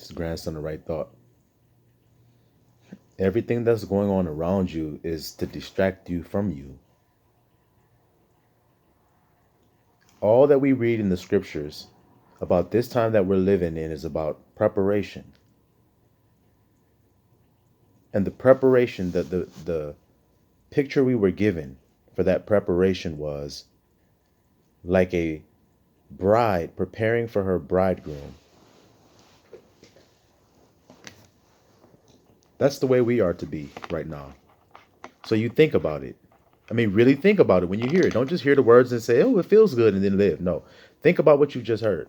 His grandson, the right thought. Everything that's going on around you is to distract you from you. All that we read in the scriptures about this time that we're living in is about preparation. And the preparation, the picture we were given for that preparation was like a bride preparing for her bridegroom. That's the way we are to be right now. So you think about it. I mean, really think about it when you hear it. Don't just hear the words and say, oh, it feels good, and then live. No, think about what you just heard.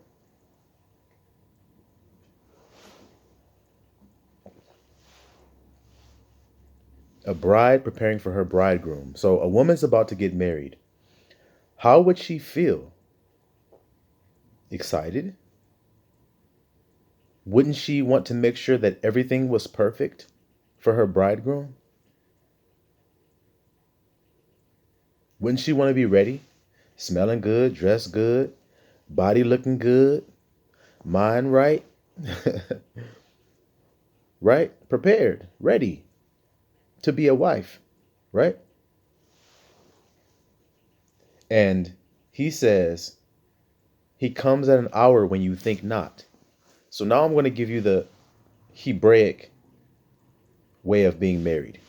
A bride preparing for her bridegroom. So a woman's about to get married. How would she feel? Excited? Wouldn't she want to make sure that everything was perfect for her bridegroom? Wouldn't she want to be ready? Smelling good, dressed good, body looking good, mind right? Right? Prepared, ready to be a wife, right? And he says, he comes at an hour when you think not. So now I'm going to give you the Hebraic way of being married.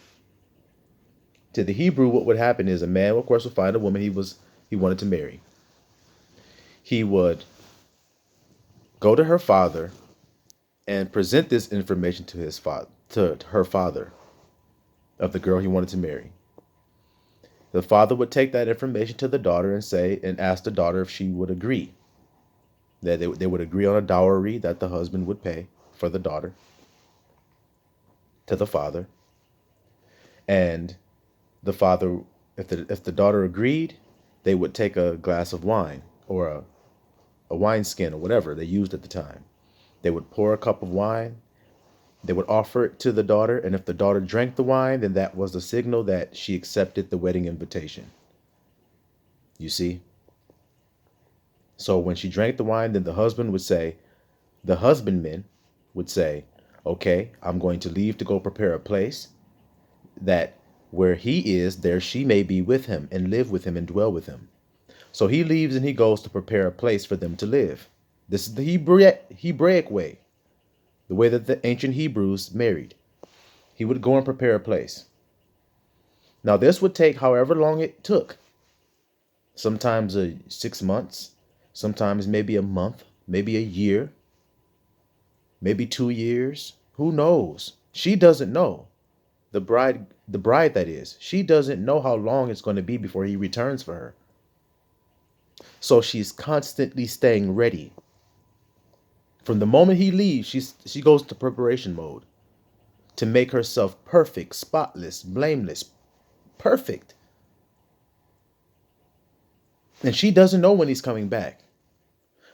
To the Hebrew, what would happen is a man, of course, would find a woman he wanted to marry. He would go to her father and present this information to his father, to her father of the girl he wanted to marry. The father would take that information to the daughter and ask the daughter if she would agree. That they would agree on a dowry that the husband would pay for the daughter to the father. And the father, if the daughter agreed, they would take a glass of wine or a wineskin or whatever they used at the time. They would pour a cup of wine. They would offer it to the daughter. And if the daughter drank the wine, then that was the signal that she accepted the wedding invitation. You see? So when she drank the wine, then the husbandman would say, okay, I'm going to leave to go prepare a place that where he is, there she may be with him and live with him and dwell with him. So he leaves and he goes to prepare a place for them to live. This is the Hebraic way, the way that the ancient Hebrews married. He would go and prepare a place. Now this would take however long it took. Sometimes 6 months, sometimes maybe a month, maybe a year, maybe 2 years. Who knows? She doesn't know. The bride that is, she doesn't know how long it's going to be before he returns for her. So she's constantly staying ready. From the moment he leaves, she goes to preparation mode to make herself perfect, spotless, blameless, perfect. And she doesn't know when he's coming back.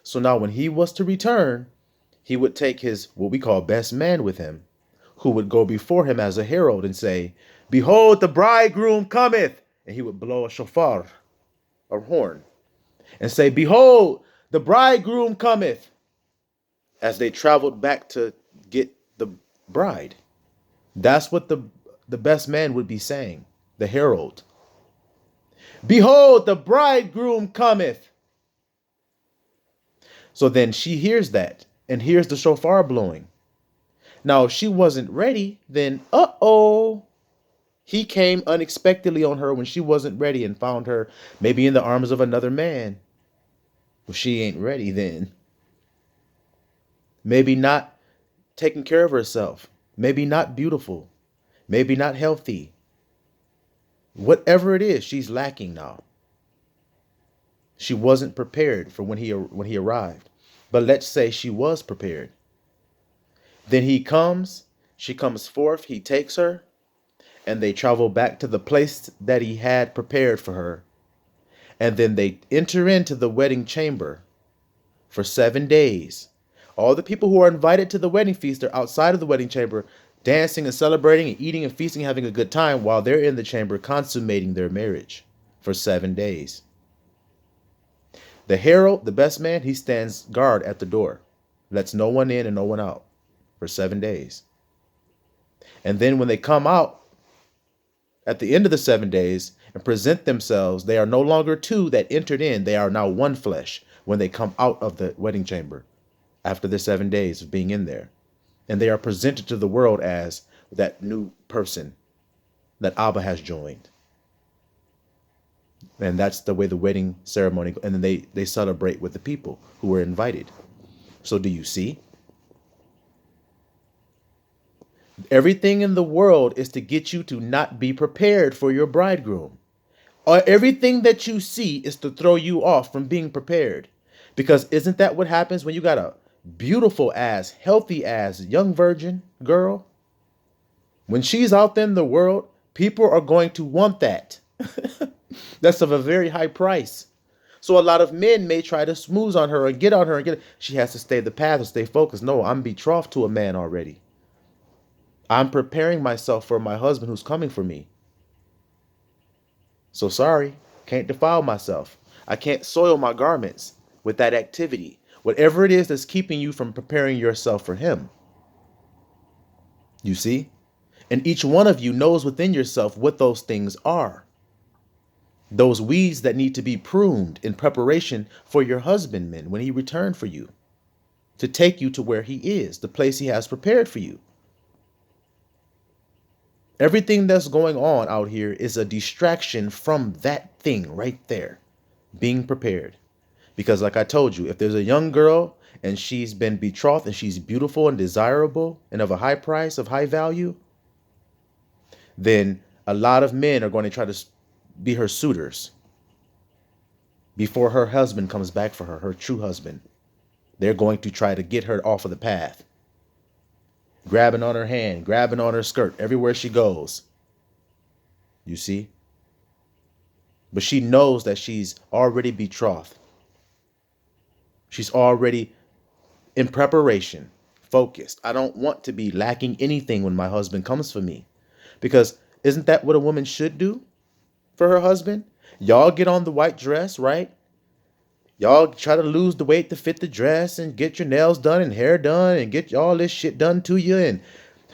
So now when he was to return, he would take his, what we call best man with him, who would go before him as a herald and say, behold, the bridegroom cometh. And he would blow a shofar, a horn, and say, behold, the bridegroom cometh, as they traveled back to get the bride. That's what the best man would be saying, the herald. Behold, the bridegroom cometh. So then she hears that and hears the shofar blowing. Now, if she wasn't ready, then he came unexpectedly on her when she wasn't ready and found her maybe in the arms of another man. Well, she ain't ready then. Maybe not taking care of herself. Maybe not beautiful. Maybe not healthy. Whatever it is, she's lacking now. She wasn't prepared for when he arrived. But let's say she was prepared. Then he comes, she comes forth, he takes her, and they travel back to the place that he had prepared for her. And then they enter into the wedding chamber for 7 days. All the people who are invited to the wedding feast are outside of the wedding chamber, dancing and celebrating and eating and feasting, having a good time while they're in the chamber consummating their marriage for 7 days. The herald, the best man, he stands guard at the door, lets no one in and no one out. for 7 days. And then when they come out at the end of the 7 days and present themselves, they are no longer two that entered in. They are now one flesh when they come out of the wedding chamber after the 7 days of being in there. And they are presented to the world as that new person that Abba has joined. And that's the way the wedding ceremony, and then they celebrate with the people who were invited. So do you see? Everything in the world is to get you to not be prepared for your bridegroom. Or everything that you see is to throw you off from being prepared. Because isn't that what happens when you got a beautiful ass, healthy ass, young virgin girl? When she's out there in the world, people are going to want that. That's of a very high price. So a lot of men may try to smooth on her and get on her and get. She has to stay the path and stay focused. No, I'm betrothed to a man already. I'm preparing myself for my husband who's coming for me. So sorry, can't defile myself. I can't soil my garments with that activity. Whatever it is that's keeping you from preparing yourself for him. You see? And each one of you knows within yourself what those things are. Those weeds that need to be pruned in preparation for your husbandman when he returned for you. To take you to where he is, the place he has prepared for you. Everything that's going on out here is a distraction from that thing right there, being prepared. Because like I told you, if there's a young girl and she's been betrothed and she's beautiful and desirable and of a high price, of high value, then a lot of men are going to try to be her suitors before her husband comes back for her, her true husband. They're going to try to get her off of the path. Grabbing on her hand, grabbing on her skirt, everywhere she goes. You see? But she knows that she's already betrothed. She's already in preparation, focused. I don't want to be lacking anything when my husband comes for me. Because isn't that what a woman should do for her husband? Y'all get on the white dress, right? Y'all try to lose the weight to fit the dress and get your nails done and hair done and get all this shit done to you and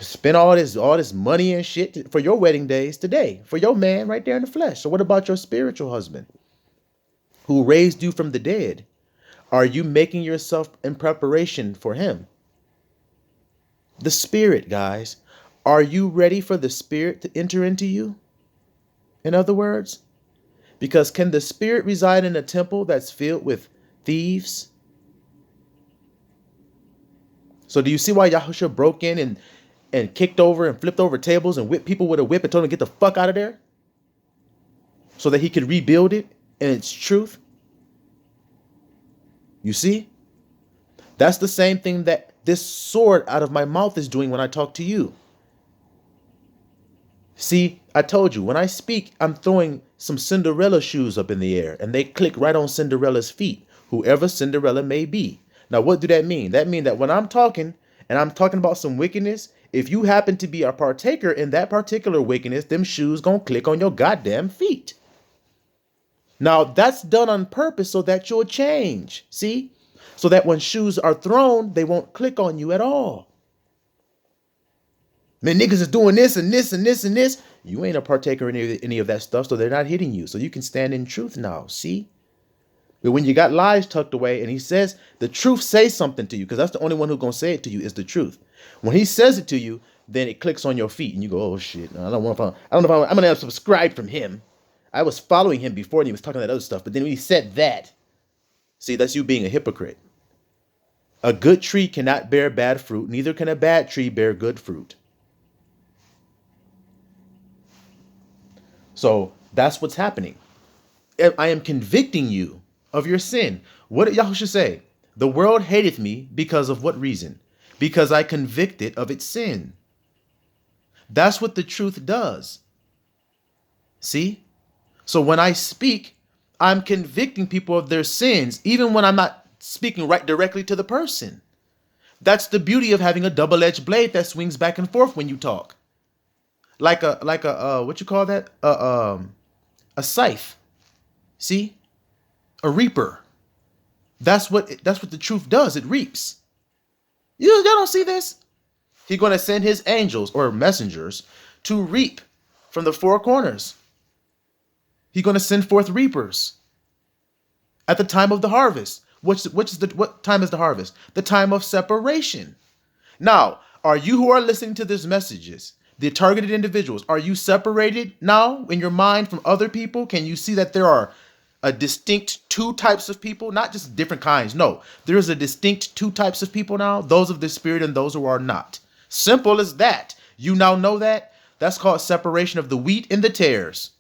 spend all this money and shit for your wedding days today, for your man right there in the flesh. So what about your spiritual husband who raised you from the dead? Are you making yourself in preparation for him? The spirit, guys. Are you ready for the spirit to enter into you? In other words, because can the spirit reside in a temple that's filled with thieves? So do you see why Yahushua broke in and kicked over and flipped over tables and whipped people with a whip and told them to get the fuck out of there? So that he could rebuild it in its truth? You see? That's the same thing that this sword out of my mouth is doing when I talk to you. See, I told you, when I speak, I'm throwing some Cinderella shoes up in the air and they click right on Cinderella's feet, whoever Cinderella may be. Now, what do that mean? That means that when I'm talking and I'm talking about some wickedness, if you happen to be a partaker in that particular wickedness, them shoes gonna click on your goddamn feet. Now, that's done on purpose so that you'll change. See? So that when shoes are thrown, they won't click on you at all. Man, niggas is doing this and this and this and this. You ain't a partaker in any of that stuff, so they're not hitting you. So you can stand in truth now, see? But when you got lies tucked away and he says, the truth says something to you, because that's the only one who's going to say it to you is the truth. When he says it to you, then it clicks on your feet and you go, oh shit, I don't know if I'm going to subscribe from him. I was following him before and he was talking that other stuff. But then when he said that, see, that's you being a hypocrite. A good tree cannot bear bad fruit. Neither can a bad tree bear good fruit. So that's what's happening. I am convicting you of your sin. What did Yahushua say? The world hateth me because of what reason? Because I convict it of its sin. That's what the truth does. See? So when I speak, I'm convicting people of their sins, even when I'm not speaking right directly to the person. That's the beauty of having a double-edged blade that swings back and forth when you talk. Like a what you call that? A scythe. See? A reaper. That's what the truth does. It reaps. Y'all don't see this? He's going to send his angels or messengers to reap from the four corners. He's going to send forth reapers at the time of the harvest. What time is the harvest? The time of separation. Now, are you who are listening to these messages, the targeted individuals, are you separated now in your mind from other people? Can you see that there are a distinct two types of people, not just different kinds? No, there is a distinct two types of people now, those of the spirit and those who are not. Simple as that. You now know that. That's called separation of the wheat and the tares.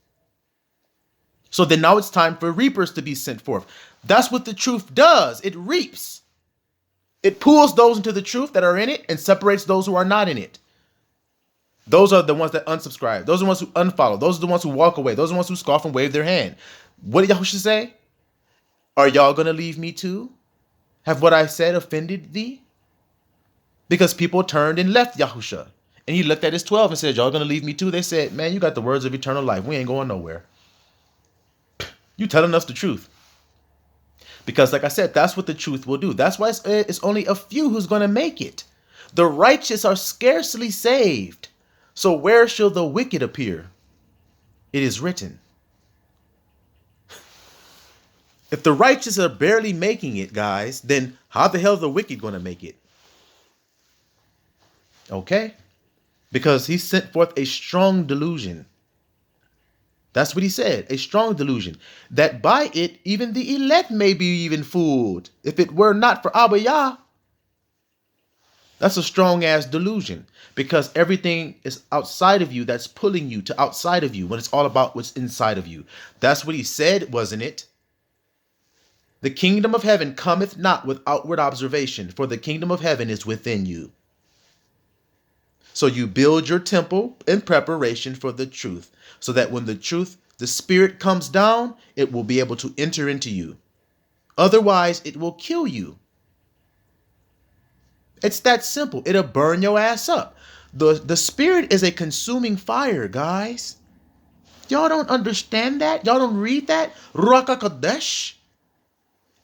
So then now it's time for reapers to be sent forth. That's what the truth does. It reaps. It pulls those into the truth that are in it and separates those who are not in it. Those are the ones that unsubscribe. Those are the ones who unfollow. Those are the ones who walk away. Those are the ones who scoff and wave their hand. What did Yahushua say? Are y'all going to leave me too? Have what I said offended thee? Because people turned and left Yahushua. And he looked at his 12 and said, y'all going to leave me too? They said, man, you got the words of eternal life. We ain't going nowhere. You telling us the truth. Because like I said, that's what the truth will do. That's why it's only a few who's going to make it. The righteous are scarcely saved. So where shall the wicked appear? It is written. If the righteous are barely making it, guys, then how the hell are the wicked going to make it? Okay? Because he sent forth a strong delusion. That's what he said, a strong delusion, that by it even the elect may be even fooled, if it were not for Abba Yah. That's a strong ass delusion, because everything is outside of you that's pulling you to outside of you when it's all about what's inside of you. That's what he said, wasn't it? The kingdom of heaven cometh not with outward observation, for the kingdom of heaven is within you. So you build your temple in preparation for the truth, so that when the truth, the spirit comes down, it will be able to enter into you. Otherwise, it will kill you. It's that simple. It'll burn your ass up. The spirit is a consuming fire, guys. Y'all don't understand that? Y'all don't read that? Ruach HaKodesh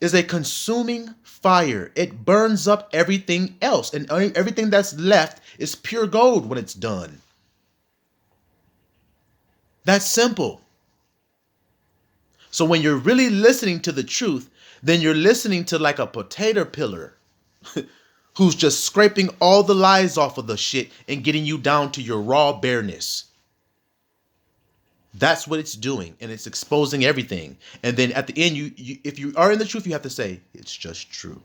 is a consuming fire. It burns up everything else, and everything that's left is pure gold when it's done. That's simple. So when you're really listening to the truth, then you're listening to like a potato peeler who's just scraping all the lies off of the shit and getting you down to your raw bareness. That's what it's doing, and it's exposing everything. And then at the end, you if you are in the truth, you have to say, it's just true.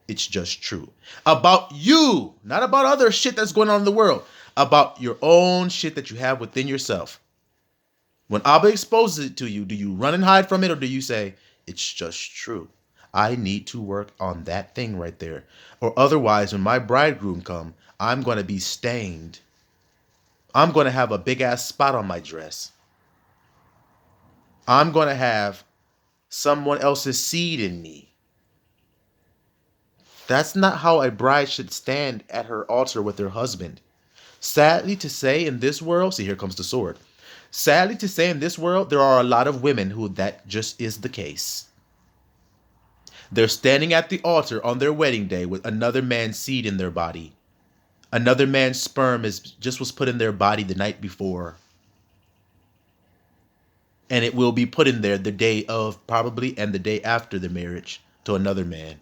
It's just true. About you, not about other shit that's going on in the world. About your own shit that you have within yourself. When Abba exposes it to you, do you run and hide from it, or do you say, it's just true? I need to work on that thing right there. Or otherwise, when my bridegroom come, I'm going to be stained. I'm going to have a big ass spot on my dress. I'm going to have someone else's seed in me. That's not how a bride should stand at her altar with her husband. Sadly to say, in this world, see, here comes the sword. Sadly to say, in this world, there are a lot of women who that just is the case. They're standing at the altar on their wedding day with another man's seed in their body. Another man's sperm was put in their body the night before. And it will be put in there the day of, probably, and the day after the marriage to another man.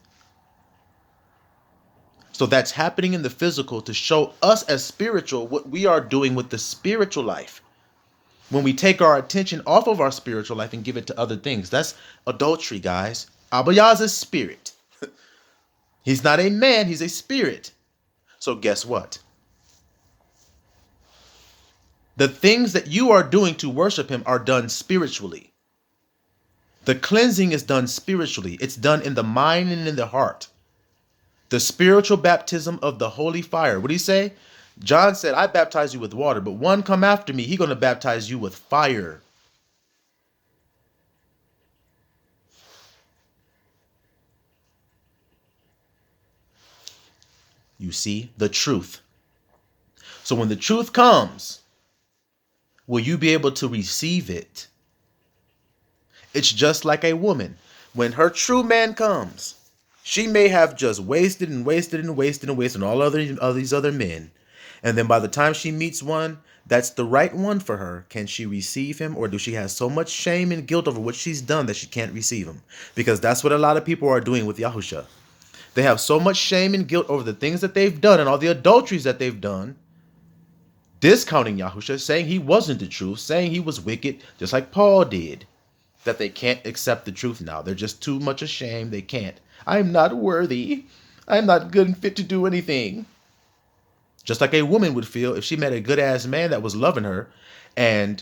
So that's happening in the physical to show us as spiritual what we are doing with the spiritual life. When we take our attention off of our spiritual life and give it to other things, that's adultery, guys. Abba Yah is a spirit. He's not a man, he's a spirit. So guess what? The things that you are doing to worship him are done spiritually. The cleansing is done spiritually. It's done in the mind and in the heart. The spiritual baptism of the holy fire. What did he say? John said, I baptize you with water, but one come after me. He's going to baptize you with fire. You see, the truth. So when the truth comes, will you be able to receive it? It's just like a woman. When her true man comes, She may have just wasted and wasted and wasted and wasted on all these other men. And then by the time she meets one that's the right one for her, can she receive him? Or do she have so much shame and guilt over what she's done that she can't receive him? Because that's what a lot of people are doing with Yahusha. They have so much shame and guilt over the things that they've done and all the adulteries that they've done, discounting Yahusha, saying he wasn't the truth, saying he was wicked, just like Paul did, that they can't accept the truth now. They're just too much ashamed. They can't. I'm not worthy. I'm not good and fit to do anything. Just like a woman would feel if she met a good-ass man that was loving her and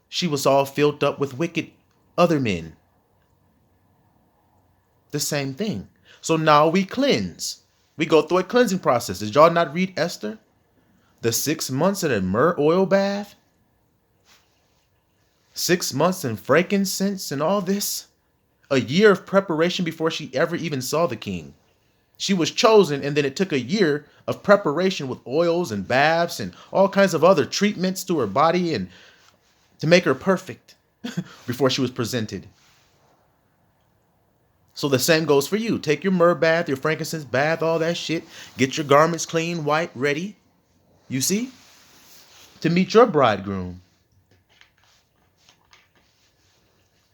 she was all filled up with wicked other men. The same thing. So now we cleanse. We go through a cleansing process. Did y'all not read Esther? The 6 months in a myrrh oil bath? 6 months in frankincense and all this? A year of preparation before she ever even saw the king. She was chosen, and then it took a year of preparation with oils and baths and all kinds of other treatments to her body and to make her perfect before she was presented. So the same goes for you. Take your myrrh bath, your frankincense bath, all that shit. Get your garments clean, white, ready. You see? To meet your bridegroom.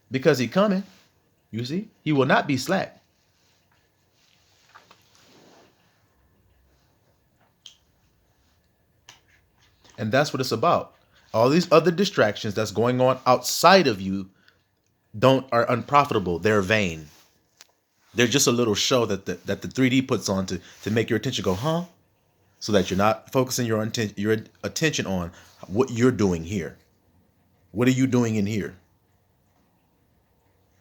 Because he coming. You see? He will not be slack. And that's what it's about. All these other distractions that's going on outside of you are unprofitable. They're vain. They're just a little show that the 3D puts on to make your attention go, huh? So that you're not focusing your attention on what you're doing here. What are you doing in here?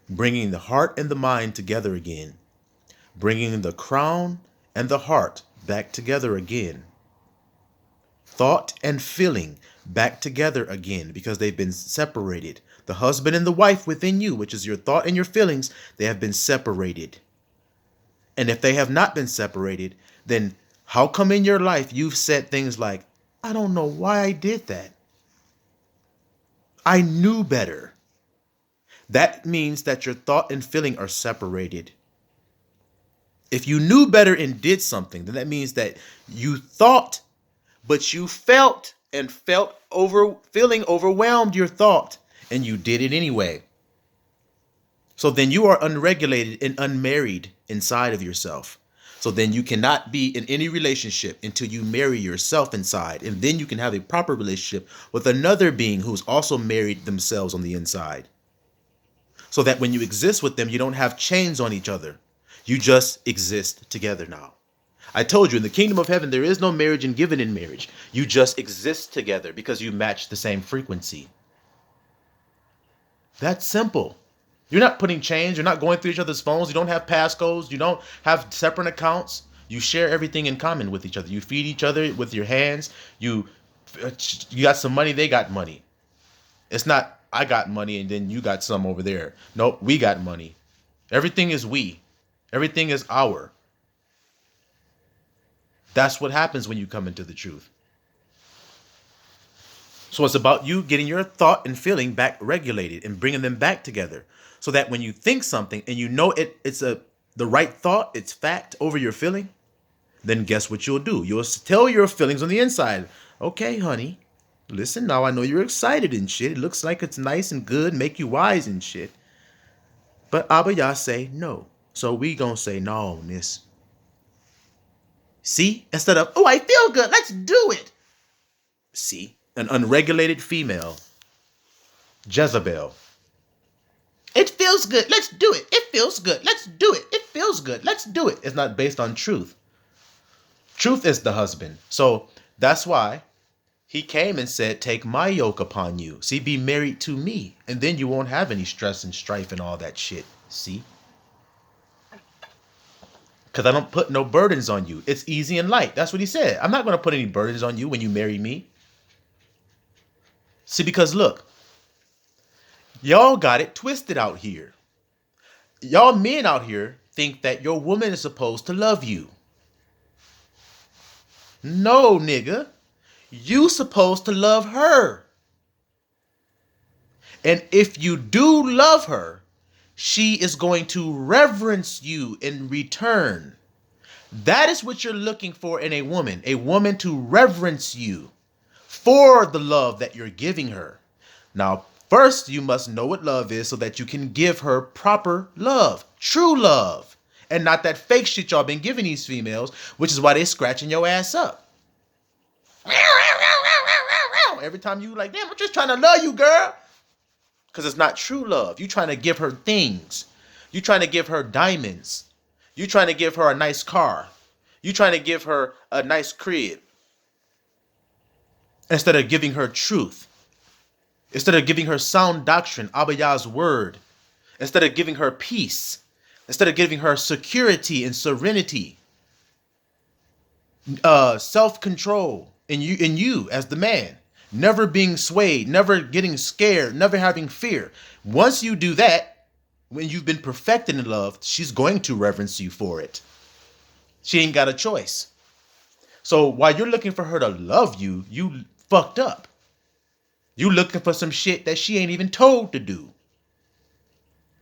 Bringing the heart and the mind together again. Bringing the crown and the heart back together again. Thought and feeling back together again because they've been separated. The husband and the wife within you, which is your thought and your feelings, they have been separated. And if they have not been separated, then how come in your life you've said things like, I don't know why I did that. I knew better. That means that your thought and feeling are separated. If you knew better and did something, then that means that you thought, but you felt and feeling overwhelmed your thought, and you did it anyway. So then you are unregulated and unmarried inside of yourself. So then you cannot be in any relationship until you marry yourself inside. And then you can have a proper relationship with another being who's also married themselves on the inside. So that when you exist with them, you don't have chains on each other. You just exist together now. I told you, in the kingdom of heaven, there is no marriage and given in marriage. You just exist together because you match the same frequency. That's simple. You're not putting chains. You're not going through each other's phones. You don't have passcodes. You don't have separate accounts. You share everything in common with each other. You feed each other with your hands. You got some money. They got money. It's not, I got money and then you got some over there. Nope, we got money. Everything is we. Everything is our. That's what happens when you come into the truth. So it's about you getting your thought and feeling back regulated and bringing them back together. So that when you think something and you know it's the right thought, it's fact over your feeling, then guess what you'll do? You'll tell your feelings on the inside. Okay, honey, listen, now I know you're excited and shit. It looks like it's nice and good, make you wise and shit. But Abba Yah say no. So we gonna say no, miss. See? Instead of, oh, I feel good, let's do it. See? An unregulated female, Jezebel. It feels good, let's do it. It feels good, let's do it. It feels good, let's do it. It's not based on truth. Truth is the husband. So that's why he came and said, take my yoke upon you. See, be married to me. And then you won't have any stress and strife and all that shit. See? Because I don't put no burdens on you. It's easy and light. That's what he said. I'm not going to put any burdens on you when you marry me. See, because look, y'all got it twisted out here. Y'all men out here think that your woman is supposed to love you. No, nigga. You supposed to love her. And if you do love her, she is going to reverence you in return. That is what you're looking for in a woman to reverence you for the love that you're giving her. Now, first, you must know what love is so that you can give her proper love, true love, and not that fake shit y'all been giving these females, which is why they scratching your ass up. Every time you like, damn, I'm just trying to love you, girl. Because it's not true love. You trying to give her things. You trying to give her diamonds. You trying to give her a nice car. You trying to give her a nice crib. Instead of giving her truth. Instead of giving her sound doctrine, Abba Yah's word. Instead of giving her peace. Instead of giving her security and serenity. Self-control in you as the man. Never being swayed, never getting scared, never having fear. Once you do that, when you've been perfected in love, she's going to reverence you for it. She ain't got a choice. So while you're looking for her to love you, you fucked up. You looking for some shit that she ain't even told to do.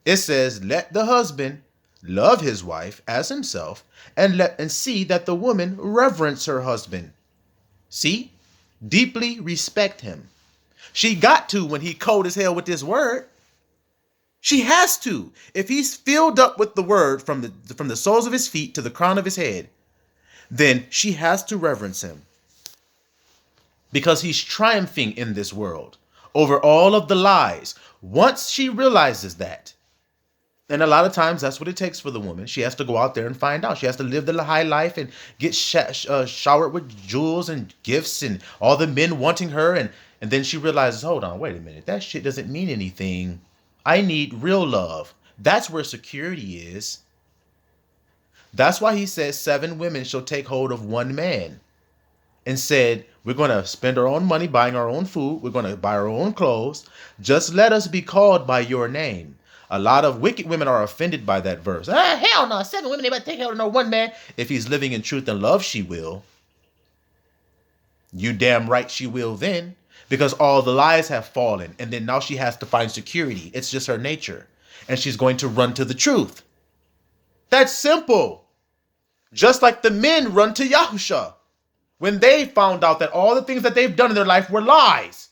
It says, let the husband love his wife as himself and see that the woman reverence her husband. See? Deeply respect him. She got to when he cold as hell with this word. She has to. If he's filled up with the word from the soles of his feet to the crown of his head, then she has to reverence him. Because he's triumphing in this world over all of the lies. Once she realizes that, and a lot of times that's what it takes for the woman. She has to go out there and find out. She has to live the high life and get showered with jewels and gifts and all the men wanting her. And then she realizes, hold on, wait a minute. That shit doesn't mean anything. I need real love. That's where security is. That's why he says 7 women shall take hold of one man. And said, we're going to spend our own money buying our own food. We're going to buy our own clothes. Just let us be called by your name. A lot of wicked women are offended by that verse. Hell no, 7 women, they might take hold of no one man. If he's living in truth and love, she will. You damn right she will then. Because all the lies have fallen. And then now she has to find security. It's just her nature. And she's going to run to the truth. That's simple. Just like the men run to Yahusha. When they found out that all the things that they've done in their life were lies.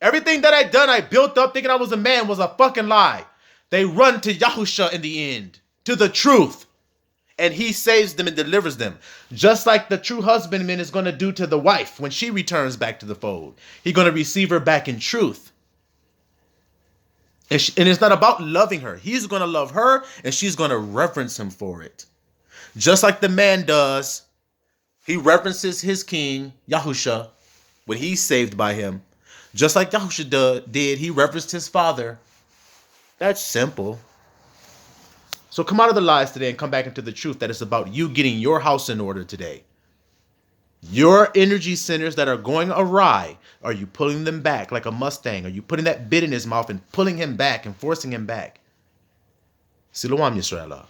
Everything that I'd done, I built up thinking I was a man was a fucking lie. They run to Yahusha in the end, to the truth. And he saves them and delivers them. Just like the true husbandman is going to do to the wife when she returns back to the fold. He's going to receive her back in truth. And it's not about loving her. He's going to love her and she's going to reverence him for it. Just like the man does. He reverences his king, Yahusha, when he's saved by him. Just like Yahusha did, he reverenced his father. That's simple. So come out of the lies today and come back into the truth that it's about you getting your house in order today. Your energy centers that are going awry, are you pulling them back like a Mustang? Are you putting that bit in his mouth and pulling him back and forcing him back? Siloam Yisraelah.